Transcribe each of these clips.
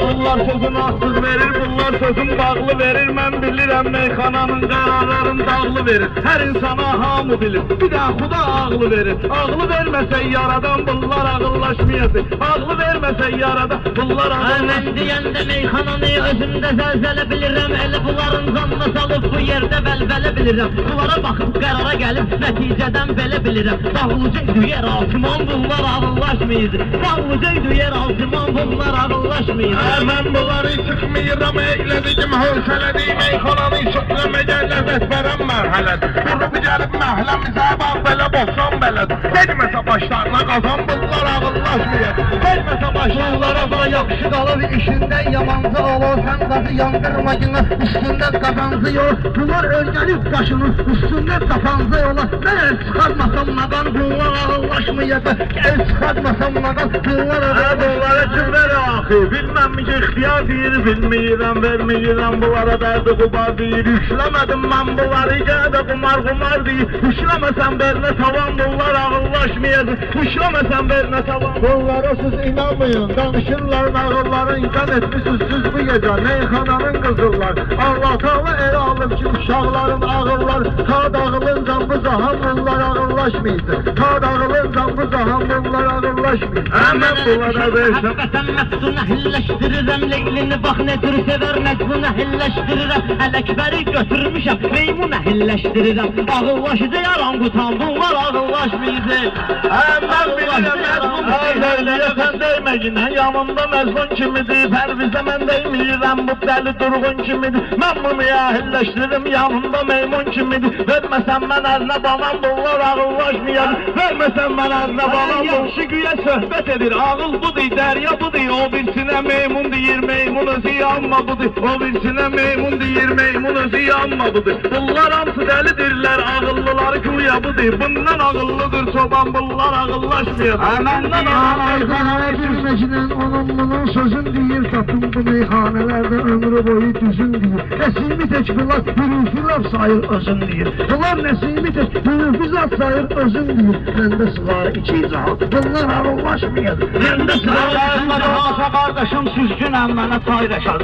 Bunlar sözün asız verir, bunlar sözün bağlı verir. Mən bilirəm meyxananın qararların dağlı verir. Hər insana hamı bilir, bir də Xuda ağlı verir. Ağlı verməsə yaradan bunlar ağıllaşmayası. Ağlı verməsə yaradan bunlar ağıllaşmayası. Mən deyəndə meyxananı özümdə zəlzələ bilirəm. Elə bunların zanına salıb bu yerdə vəlvələ bilirəm. Bunlara baxıb qərara gəlib nəticədən belə bilirəm. Dağlıcaydı yer altıman bunlar ağıllaşmayız. Dağlıcaydı yer altıman bunlar ağıllaşmayız. Mən bunları çıxmıyıram, eylədim, hövsələdim. Meyxananı sökləməyə ləzzət verəm mərhələdir. Qurub gəlib məhləmizə bax belə bozsan belədir. Geçməsə başlarına qazan bunlar ağıllaşmayır. Geçməsə başlarına da yaxşı qalır. İşindən yamancı olur, sən qazı yandırma yine üstündən qazancı yok. Bunlar örgəlib başının üstündən qazancı yola. Ben el çıxarmasam naqan bunlar ağıllaşmayacaq. El çıxarmasam naqan bunlar ağıllaşmayacaq. Bunlara kim verir axı? Bilməm ki, ixtiyar deyir, bilməyirəm, verməyirəm. Bunlara dərdi qubar deyir. Yükləmədim mən bunları, gədə qumar deyir. Yükləməsən berinə tavan bunlar ağıllaşmayacaq. Yükləməsən berinə tavan. Bunlara siz inanmayın, danışırlar nağılları. İnsan etmişsiniz siz bu gece meyxananın qızıllar. Allah Teala ele alıb ki uşaqların ağıllar. Ta dağılınca bu zahan bunlar ağıllaşmayacaq. Ta dağılınca bu zahan bunlar ağıllaşmayacaq. Hemen bunlara versem. Hakikaten Məftun əhilləşdirirəm. Leylini bax ne tür sever Məcnun əhilləşdirirəm. Ələkbəri götürmüşəm, meymun əhilləşdirirəm. Ağıllaşıcı yaranqutan bunlar ağıllaşmayacaq. Mən bilirəm Məcnun əhilləşdirirəm. Sən deyməginə yanımda Məcnun kimidir. Pərvizə mən deyməyirəm bu dəli durğun kimidir. Mən bunu əhilləşdirim yanımda meymun kimidir. Verməsən mən ərinə banan bunlar ağıllaşmayacaq. Verməsən mən ərinə banan yaxşı güyə söhbət edir. Ağıl budur, dərya budur. O birsinə meymun deyir, meymun özü yanma budur. O birsinə meymun deyir, meymun özü yanma budur. Bunlar hamısı dəlidirlər, ağıllıları güya budur. Bundan ağıllıdır çoban, bunlar ağıllaşmayacaq. Məndən ağıllaşmayacaq. Bilməkinin onun bunun sözün deyir. Satın bu meyxanələrdə ömrü boyu düzün deyir. Nəsimi tək bunlar hürüfü laf sayır özün deyir. Bunlar nəsimi tək hürüfü laf sayır özün deyir. Məndə sığar iki rahat. Bunlar ağıllaşmayacaq. Məndə sığar Hasa qardaşım süzgünəm mənə tayraşar.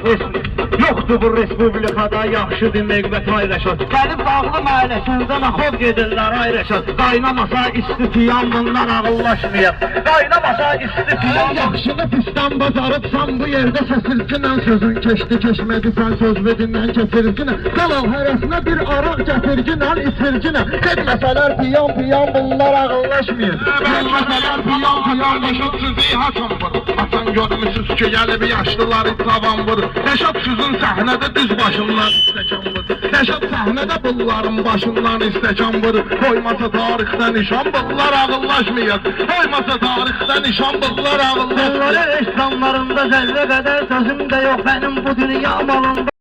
Yoxdur bu respublikada yaxşı demək və tayraşar. Gəlib Bağlı məhəlləsində naxod gedirlər ayraşar. Qaynamasa istifiyan bunlar ağıllaşmayaq. Qaynamasa istifiyan. Yaxşını pisdən bacarıbsan bu yerdə səsirginən sözün keçdi keçmədi sən söz verdinən keçirginən. Qalal hərəsinə bir araq gətirginən isirginən. Getməsələr piyan bunlar ağıllaşmayır. Getməsələr piyan başa sizi haçam vur. Haçan görmüşsünüz ki gəlib yaşlıları tavan vur. Reşat sizin səhnədə düz başından istəkan vur. Reşat səhnədə bunların başından istəkan vur. Koymasa tarixdə nişan bunlar ağıllaşmayır. Koymasa tarixdə nişan bunlar ağıllaşmayır. Bunları eşranlarında zərrə qədər sözüm də yox mənim bu dünya malında.